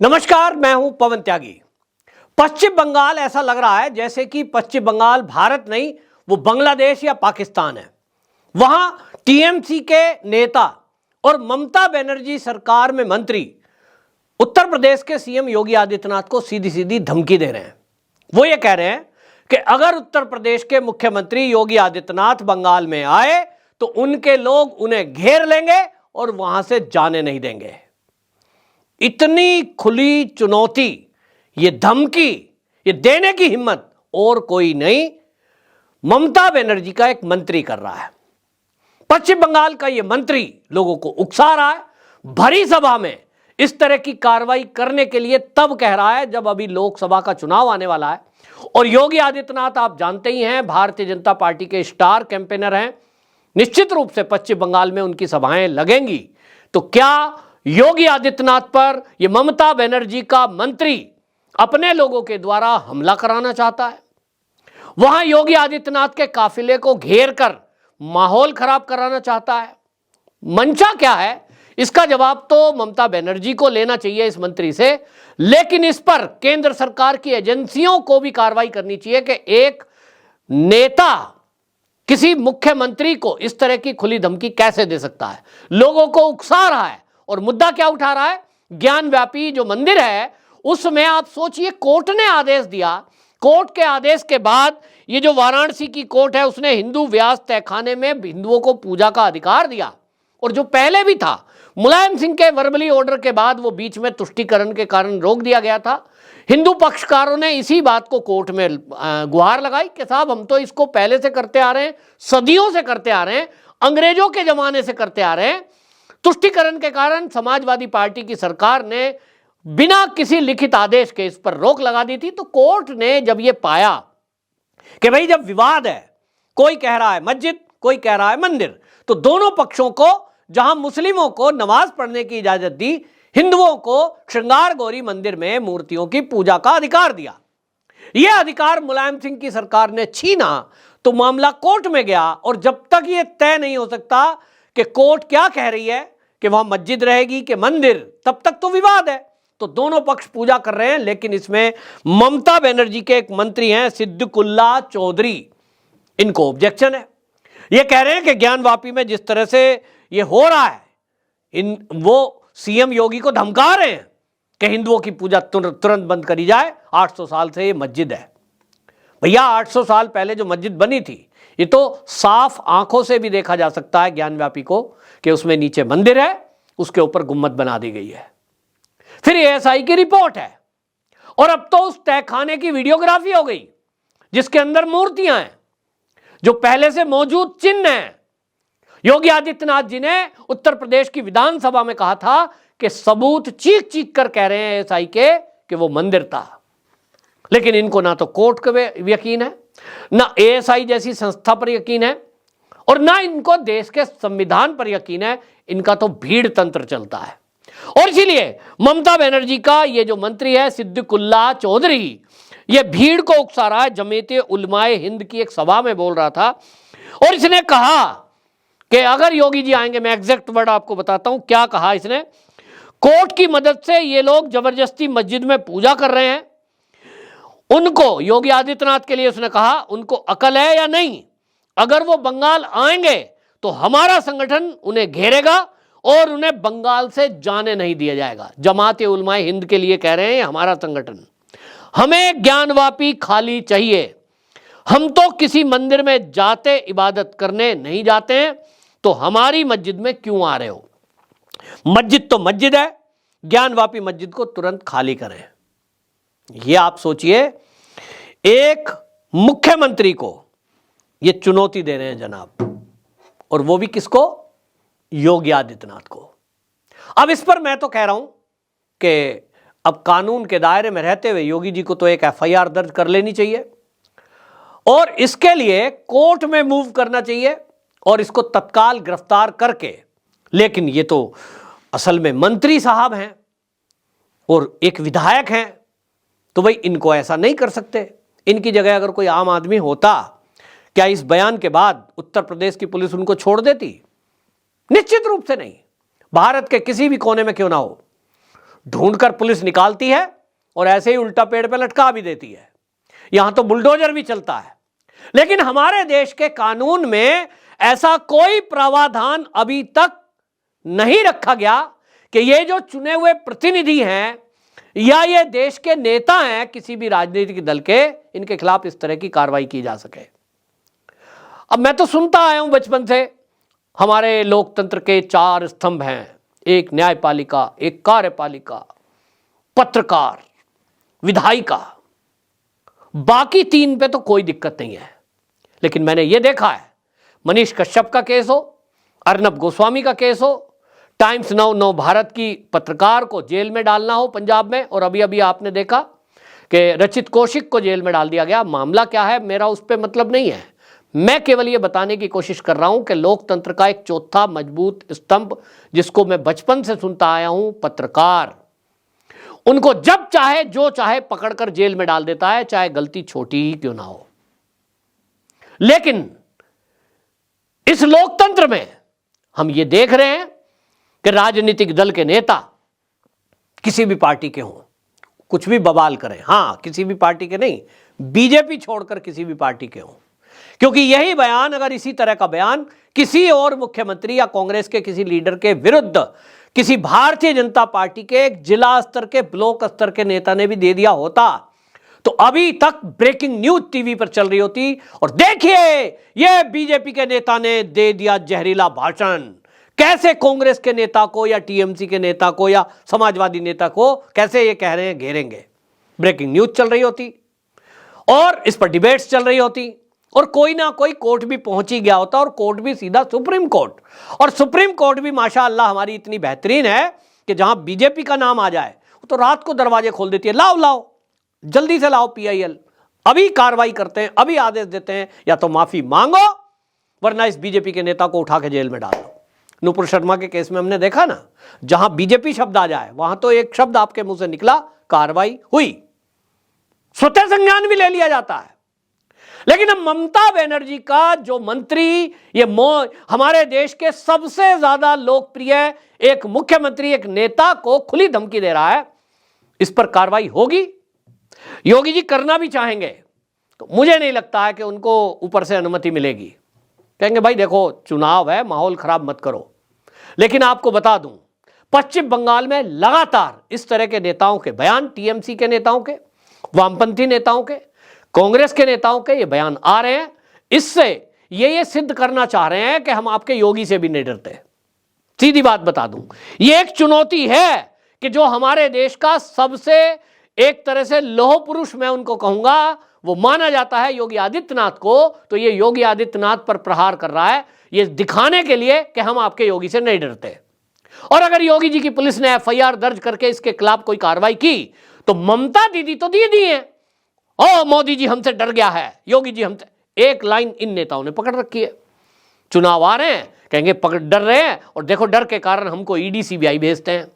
नमस्कार, मैं हूं पवन त्यागी। पश्चिम बंगाल ऐसा लग रहा है जैसे कि पश्चिम बंगाल भारत नहीं, वो बांग्लादेश या पाकिस्तान है। वहां टीएमसी के नेता और ममता बनर्जी सरकार में मंत्री उत्तर प्रदेश के सीएम योगी आदित्यनाथ को सीधी सीधी धमकी दे रहे हैं। वो ये कह रहे हैं कि अगर उत्तर प्रदेश के मुख्यमंत्री योगी आदित्यनाथ बंगाल में आए तो उनके लोग उन्हें घेर लेंगे और वहां से जाने नहीं देंगे। इतनी खुली चुनौती, ये धमकी, ये देने की हिम्मत और कोई नहीं, ममता बनर्जी का एक मंत्री कर रहा है। पश्चिम बंगाल का ये मंत्री लोगों को उकसा रहा है। भरी सभा में इस तरह की कार्रवाई करने के लिए तब कह रहा है जब अभी लोकसभा का चुनाव आने वाला है। और योगी आदित्यनाथ आप जानते ही हैं, भारतीय जनता पार्टी के स्टार कैंपेनर हैं। निश्चित रूप से पश्चिम बंगाल में उनकी सभाएं लगेंगी। तो क्या योगी आदित्यनाथ पर यह ममता बनर्जी का मंत्री अपने लोगों के द्वारा हमला कराना चाहता है? वहां योगी आदित्यनाथ के काफिले को घेर कर माहौल खराब कराना चाहता है? मंशा क्या है, इसका जवाब तो ममता बनर्जी को लेना चाहिए इस मंत्री से। लेकिन इस पर केंद्र सरकार की एजेंसियों को भी कार्रवाई करनी चाहिए कि एक नेता किसी मुख्यमंत्री को इस तरह की खुली धमकी कैसे दे सकता है। लोगों को उकसा रहा है और मुद्दा क्या उठा रहा है? ज्ञानव्यापी जो मंदिर है उसमें आप सोचिए, कोर्ट ने आदेश दिया। कोर्ट के आदेश के बाद ये जो वाराणसी की कोर्ट है उसने हिंदू व्यास तहखाने में हिंदुओं को पूजा का अधिकार दिया। और जो पहले भी था, मुलायम सिंह के वर्बली ऑर्डर के बाद वो बीच में तुष्टीकरण के कारण रोक दिया गया था। हिंदू पक्षकारों ने इसी बात को कोर्ट में गुहार लगाई कि साहब हम तो इसको पहले से करते आ रहे हैं, सदियों से करते आ रहे हैं, अंग्रेजों के जमाने से करते आ रहे हैं। तुष्टीकरण के कारण समाजवादी पार्टी की सरकार ने बिना किसी लिखित आदेश के इस पर रोक लगा दी थी। तो कोर्ट ने जब यह पाया कि भाई जब विवाद है, कोई कह रहा है मस्जिद, कोई कह रहा है मंदिर, तो दोनों पक्षों को, जहां मुस्लिमों को नमाज पढ़ने की इजाजत दी, हिंदुओं को श्रृंगार गौरी मंदिर में मूर्तियों की पूजा का अधिकार दिया। यह अधिकार मुलायम सिंह की सरकार ने छीना तो मामला कोर्ट में गया। और जब तक यह तय नहीं हो सकता कि कोर्ट क्या कह रही है कि वहां मस्जिद रहेगी कि मंदिर, तब तक तो विवाद है। तो दोनों पक्ष पूजा कर रहे हैं। लेकिन इसमें ममता बनर्जी के एक मंत्री हैं सिद्दीकुल्ला चौधरी, इनको ऑब्जेक्शन है। ये कह रहे हैं कि ज्ञानवापी में जिस तरह से ये हो रहा है, वो सीएम योगी को धमका रहे हैं कि हिंदुओं की पूजा तुरंत बंद करी जाए। 800 साल से ये मस्जिद है। भैया 800 साल पहले जो मस्जिद बनी थी, ये तो साफ आंखों से भी देखा जा सकता है ज्ञानव्यापी को कि उसमें नीचे मंदिर है, उसके ऊपर गुम्मद बना दी गई है। फिर एएसआई की रिपोर्ट है और अब तो उस तहखाने की वीडियोग्राफी हो गई जिसके अंदर मूर्तियां हैं, जो पहले से मौजूद चिन्ह हैं। योगी आदित्यनाथ जी ने उत्तर प्रदेश की विधानसभा में कहा था कि सबूत चीख चीख कर कह रहे हैं एएसआई के कि वो मंदिर था। लेकिन इनको ना तो कोर्ट पे यकीन है, ना एएसआई जैसी संस्था पर यकीन है, और ना इनको देश के संविधान पर यकीन है। इनका तो भीड़ तंत्र चलता है। और इसीलिए ममता बनर्जी का ये जो मंत्री है सिद्दीकुल्ला चौधरी, ये भीड़ को उकसा रहा है। जमीयत उलमाए हिंद की एक सभा में बोल रहा था और इसने कहा कि अगर योगी जी आएंगे, मैं एग्जैक्ट वर्ड आपको बताता हूं क्या कहा इसने, कोर्ट की मदद से ये लोग जबरदस्ती मस्जिद में पूजा कर रहे हैं। उनको, योगी आदित्यनाथ के लिए उसने कहा, उनको अकल है या नहीं? अगर वो बंगाल आएंगे तो हमारा संगठन उन्हें घेरेगा और उन्हें बंगाल से जाने नहीं दिया जाएगा। जमात उलमाए हिंद के लिए कह रहे हैं हमारा संगठन। हमें ज्ञानवापी खाली चाहिए। हम तो किसी मंदिर में जाते इबादत करने नहीं जाते हैं, तो हमारी मस्जिद में क्यों आ रहे हो? मस्जिद तो मस्जिद है, ज्ञानवापी मस्जिद को तुरंत खाली करें। ये आप सोचिए, एक मुख्यमंत्री को ये चुनौती दे रहे हैं जनाब, और वो भी किसको? योगी आदित्यनाथ को। अब इस पर मैं तो कह रहा हूं कि अब कानून के दायरे में रहते हुए योगी जी को तो एक एफआईआर दर्ज कर लेनी चाहिए और इसके लिए कोर्ट में मूव करना चाहिए और इसको तत्काल गिरफ्तार करके। लेकिन ये तो असल में मंत्री साहब हैं और एक विधायक हैं, तो भाई इनको ऐसा नहीं कर सकते। इनकी जगह अगर कोई आम आदमी होता, क्या इस बयान के बाद उत्तर प्रदेश की पुलिस उनको छोड़ देती? निश्चित रूप से नहीं। भारत के किसी भी कोने में क्यों ना हो, ढूंढकर पुलिस निकालती है और ऐसे ही उल्टा पेड़ पे लटका भी देती है। यहां तो बुलडोजर भी चलता है। लेकिन हमारे देश के कानून में ऐसा कोई प्रावधान अभी तक नहीं रखा गया कि ये जो चुने हुए प्रतिनिधि हैं या ये देश के नेता हैं किसी भी राजनीतिक दल के, इनके खिलाफ इस तरह की कार्रवाई की जा सके। अब मैं तो सुनता आया हूं बचपन से, हमारे लोकतंत्र के 4 स्तंभ हैं, एक न्यायपालिका, एक कार्यपालिका, पत्रकार, विधायिका, बाकी 3 पे तो कोई दिक्कत नहीं है। लेकिन मैंने यह देखा है, मनीष कश्यप का केस हो, अर्नब गोस्वामी का केस हो, टाइम्स नाउ नव भारत की पत्रकार को जेल में डालना हो पंजाब में, और अभी अभी आपने देखा कि रचित कौशिक को जेल में डाल दिया गया। मामला क्या है मेरा उस पर मतलब नहीं है, मैं केवल ये बताने की कोशिश कर रहा हूं कि लोकतंत्र का एक चौथा मजबूत स्तंभ जिसको मैं बचपन से सुनता आया हूं, पत्रकार, उनको जब चाहे जो चाहे पकड़कर जेल में डाल देता है, चाहे गलती छोटी ही क्यों ना हो। लेकिन इस लोकतंत्र में हम ये देख रहे हैं कि राजनीतिक दल के नेता किसी भी पार्टी के हों, कुछ भी बवाल करें, हां किसी भी पार्टी के नहीं, बीजेपी छोड़कर किसी भी पार्टी के हों, क्योंकि यही बयान, अगर इसी तरह का बयान किसी और मुख्यमंत्री या कांग्रेस के किसी लीडर के विरुद्ध किसी भारतीय जनता पार्टी के एक जिला स्तर के, ब्लॉक स्तर के नेता ने भी दे दिया होता तो अभी तक ब्रेकिंग न्यूज टीवी पर चल रही होती। और देखिए यह बीजेपी के नेता ने दे दिया जहरीला भाषण, कैसे कांग्रेस के नेता को या टीएमसी के नेता को या समाजवादी नेता को कैसे ये कह रहे हैं घेरेंगे। ब्रेकिंग न्यूज चल रही होती और इस पर डिबेट्स चल रही होती और कोई ना कोई कोर्ट भी पहुंच ही गया होता, और कोर्ट भी सीधा सुप्रीम कोर्ट। और सुप्रीम कोर्ट भी माशाअल्लाह हमारी इतनी बेहतरीन है कि जहां बीजेपी का नाम आ जाए तो रात को दरवाजे खोल देती है, लाओ लाओ जल्दी से लाओ पीआईएल, अभी कार्रवाई करते हैं, अभी आदेश देते हैं, या तो माफी मांगो वरना इस बीजेपी के नेता को उठा के जेल में डाल दो। नुपुर शर्मा के केस में हमने देखा ना, जहां बीजेपी शब्द आ जाए वहां तो एक शब्द आपके मुंह से निकला, कार्रवाई हुई, स्वतः संज्ञान भी ले लिया जाता है। लेकिन अब ममता बनर्जी का जो मंत्री, ये हमारे देश के सबसे ज्यादा लोकप्रिय एक मुख्यमंत्री, एक नेता को खुली धमकी दे रहा है, इस पर कार्रवाई होगी। योगी जी करना भी चाहेंगे तो मुझे नहीं लगता है कि उनको ऊपर से अनुमति मिलेगी। कहेंगे भाई देखो चुनाव है, माहौल खराब मत करो। लेकिन आपको बता दूं, पश्चिम बंगाल में लगातार इस तरह के नेताओं के बयान, टीएमसी के नेताओं के, वामपंथी नेताओं के, कांग्रेस के नेताओं के ये बयान आ रहे हैं। इससे ये सिद्ध करना चाह रहे हैं कि हम आपके योगी से भी नहीं डरते। सीधी बात बता दूं, ये एक चुनौती है कि जो हमारे देश का सबसे एक तरह से लौह पुरुष मैं उनको कहूंगा, वो माना जाता है योगी आदित्यनाथ को, तो ये योगी आदित्यनाथ पर प्रहार कर रहा है, ये दिखाने के लिए कि हम आपके योगी से नहीं डरते। और अगर योगी जी की पुलिस ने एफआईआर दर्ज करके इसके खिलाफ कोई कार्रवाई की तो ममता दीदी तो दीदी है, ओ मोदी जी हमसे डर गया है, योगी जी हमसे, एक लाइन इन नेताओं ने पकड़ रखी है। चुनाव आ रहे हैं, कहेंगे पकड़ डर रहे हैं, और देखो डर के कारण हमको ईडी सीबीआई भेजते हैं।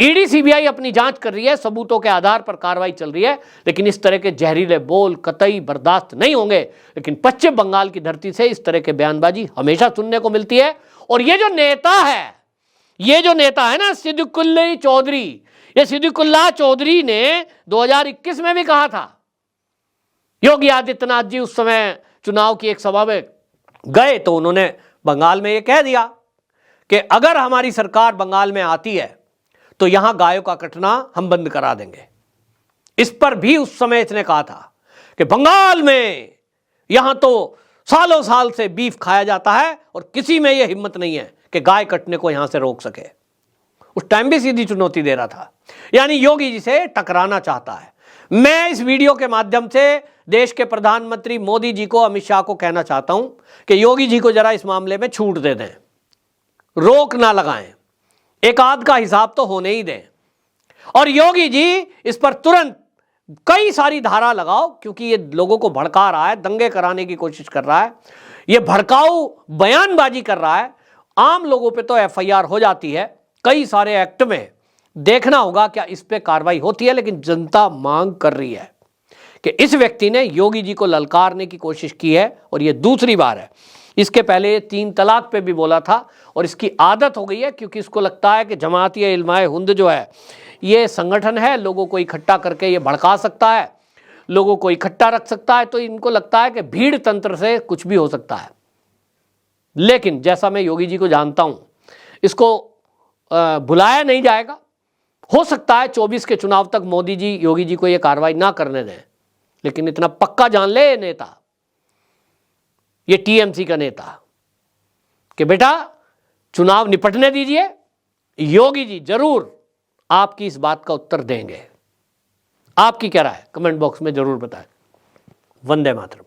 ईडी सीबीआई अपनी जांच कर रही है, सबूतों के आधार पर कार्रवाई चल रही है, लेकिन इस तरह के जहरीले बोल कतई बर्दाश्त नहीं होंगे। लेकिन पश्चिम बंगाल की धरती से इस तरह के बयानबाजी हमेशा सुनने को मिलती है। और ये जो नेता है ना सिद्दीकुल्ला चौधरी, ये सिद्दीकुल्ला चौधरी ने 2021 में भी कहा था, योगी आदित्यनाथ जी उस समय चुनाव की एक सभा में गए तो उन्होंने बंगाल में यह कह दिया कि अगर हमारी सरकार बंगाल में आती है तो यहां गायों का कटना हम बंद करा देंगे। इस पर भी उस समय इसने कहा था कि बंगाल में यहां तो सालों साल से बीफ खाया जाता है और किसी में यह हिम्मत नहीं है कि गाय कटने को यहां से रोक सके। उस टाइम भी सीधी चुनौती दे रहा था, यानी योगी जी से टकराना चाहता है। मैं इस वीडियो के माध्यम से देश के प्रधानमंत्री मोदी जी को, अमित शाह को कहना चाहता हूं कि योगी जी को जरा इस मामले में छूट दे दें, रोक ना लगाएं, एक आध का हिसाब तो होने ही दें। और योगी जी इस पर तुरंत कई सारी धारा लगाओ, क्योंकि ये लोगों को भड़का रहा है, दंगे कराने की कोशिश कर रहा है, ये भड़काऊ बयानबाजी कर रहा है। आम लोगों पे तो एफआईआर हो जाती है, कई सारे एक्ट में देखना होगा क्या इस पे कार्रवाई होती है। लेकिन जनता मांग कर रही है कि इस व्यक्ति ने योगी जी को ललकारने की कोशिश की है, और यह दूसरी बार है। इसके पहले 3 तलाक पे भी बोला था और इसकी आदत हो गई है, क्योंकि इसको लगता है कि जमातिया इल्माए हिंद जो है ये संगठन है, लोगों को इकट्ठा करके ये भड़का सकता है, लोगों को इकट्ठा रख सकता है। तो इनको लगता है कि भीड़ तंत्र से कुछ भी हो सकता है। लेकिन जैसा मैं योगी जी को जानता हूं, इसको बुलाया नहीं जाएगा। हो सकता है 24 के चुनाव तक मोदी जी योगी जी को यह कार्रवाई ना करने दें, लेकिन इतना पक्का जान ले ये नेता, ये टीएमसी का नेता, कि बेटा चुनाव निपटने दीजिए, योगी जी जरूर आपकी इस बात का उत्तर देंगे। आपकी क्या राय है? कमेंट बॉक्स में जरूर बताएं। वंदे मातरम।